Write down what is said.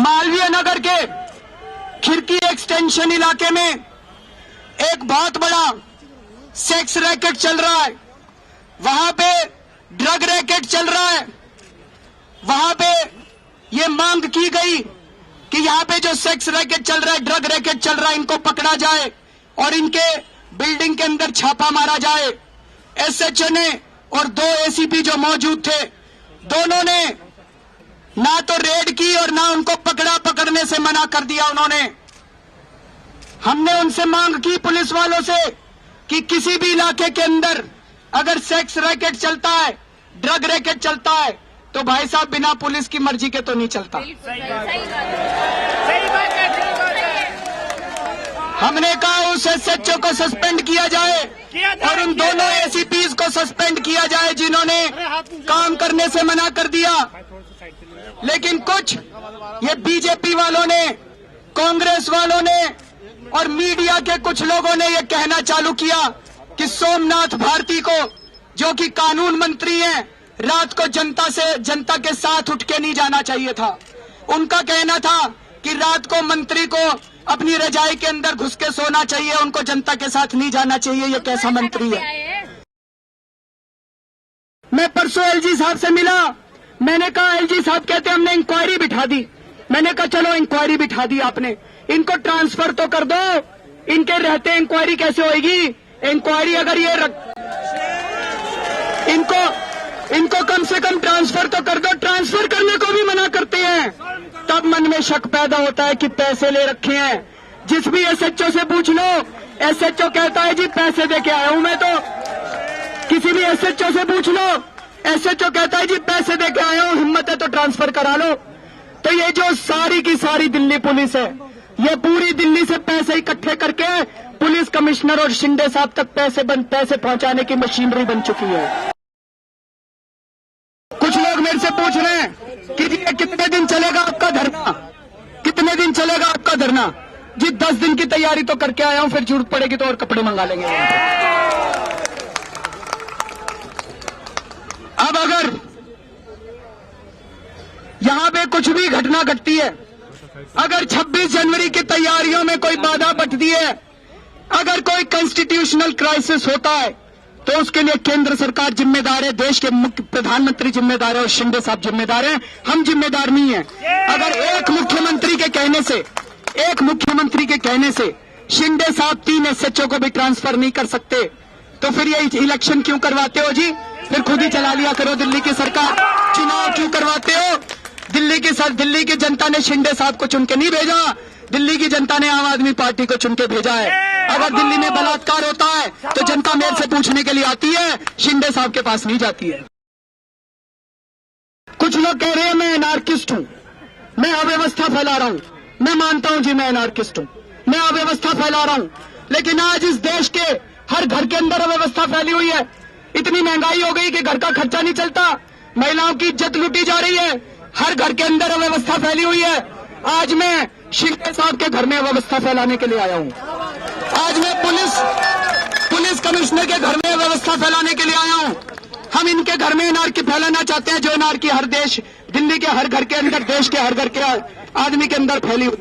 मालवीय नगर के खिड़की एक्सटेंशन इलाके में एक बहुत बड़ा सेक्स रैकेट चल रहा है। वहां पे ड्रग रैकेट चल रहा है। वहां पे ये मांग की गई कि यहां पे जो सेक्स रैकेट चल रहा है, ड्रग रैकेट चल रहा है, इनको पकड़ा जाए और इनके बिल्डिंग के अंदर छापा मारा जाए। एसएचओ ने और 2 एसीपी जो मौजूद थे, दोनों ने ना तो रेड की और ना उनको पकड़ने से मना कर दिया उन्होंने। हमने उनसे मांग की पुलिस वालों से कि किसी भी इलाके के अंदर अगर सेक्स रैकेट चलता है, ड्रग रैकेट चलता है, तो भाई साहब बिना पुलिस की मर्जी के तो नहीं चलता। हमने कहा उस एसएचओ को सस्पेंड किया जाए और उन दोनों एसीपीज को सस्पेंड किया जाए जिन्होंने काम करने से मना कर दिया। लेकिन कुछ ये बीजेपी वालों ने, कांग्रेस वालों ने और मीडिया के कुछ लोगों ने ये कहना चालू किया कि सोमनाथ भारती को, जो कि कानून मंत्री हैं, रात को जनता के साथ उठ के नहीं जाना चाहिए था। उनका कहना था कि रात को मंत्री को अपनी रजाई के अंदर घुस के सोना चाहिए, उनको जनता के साथ नहीं जाना चाहिए। ये कैसा मंत्री है? मैं परसों एलजी साहब से मिला। मैंने कहा एलजी साहब कहते हमने इंक्वायरी बिठा दी। मैंने कहा चलो इंक्वायरी बिठा दी आपने, इनको ट्रांसफर तो कर दो। इनके रहते इंक्वायरी कैसे होगी? इंक्वायरी अगर ये इनको कम से कम ट्रांसफर तो कर दो। ट्रांसफर करने को भी मना करते हैं। तब मन में शक पैदा होता है कि पैसे ले रखे हैं। जिस भी एसएचओ से पूछ लो, एसएचओ कहता है जी पैसे दे के आया हूं मैं। तो किसी भी एसएचओ से पूछ लो, एसएचओ कहता है जी पैसे दे के आया हूं, हिम्मत है तो ट्रांसफर करा लो। तो ये जो सारी की सारी दिल्ली पुलिस है, ये पूरी दिल्ली से पैसे इकट्ठे करके पुलिस कमिश्नर और शिंदे साहब तक पैसे पहुंचाने की मशीनरी बन चुकी है। कुछ लोग मेरे से पूछ रहे हैं कि ये कितने दिन चलेगा आपका धरना, कितने दिन चलेगा आपका धरना? जी 10 दिन की तैयारी तो करके आया हूं, फिर जरूरत पड़ेगी तो और कपड़े मंगा लेंगे। अब अगर यहां पे कुछ भी घटना घटती है, अगर 26 जनवरी की तैयारियों में कोई बाधा बटती है, अगर कोई कॉन्स्टिट्यूशनल क्राइसिस होता है, तो उसके लिए केंद्र सरकार जिम्मेदार है, देश के मुख्य प्रधानमंत्री जिम्मेदार है और शिंदे साहब जिम्मेदार हैं। हम जिम्मेदार नहीं हैं। अगर एक मुख्यमंत्री के कहने से शिंदे साहब 3 एसएचओ को भी ट्रांसफर नहीं कर सकते, तो फिर ये इलेक्शन क्यों करवाते हो जी? फिर खुद ही चला लिया करो दिल्ली की सरकार। चुनाव क्यों करवाते हो? दिल्ली की जनता ने शिंदे साहब को चुन के नहीं भेजा, दिल्ली की जनता ने आम आदमी पार्टी को चुन के भेजा है। अगर दिल्ली में बलात्कार होता है तो जनता मेरे से पूछने के लिए आती है, शिंदे साहब के पास नहीं जाती है। कुछ लोग कह रहे हैं मैं एनार्किस्ट हूं, मैं अव्यवस्था फैला रहा हूं। मैं मानता हूं जी मैं एनार्किस्ट हूं, मैं अव्यवस्था फैला रहा हूं। लेकिन आज इस देश के हर घर के अंदर अव्यवस्था फैली हुई है। इतनी महंगाई हो गई कि घर का खर्चा नहीं चलता, महिलाओं की इज्जत लूटी जा रही है, हर घर के अंदर अव्यवस्था फैली हुई है। आज मैं शिंदे साहब के घर में अव्यवस्था फैलाने के लिए आया हूं। आज मैं पुलिस कमिश्नर के घर में अव्यवस्था फैलाने के लिए आया हूं। हम इनके घर में एनार्की फैलाना चाहते हैं, जो एनार्की दिल्ली के हर घर के अंदर, देश के हर घर के आदमी के अंदर फैली हुई।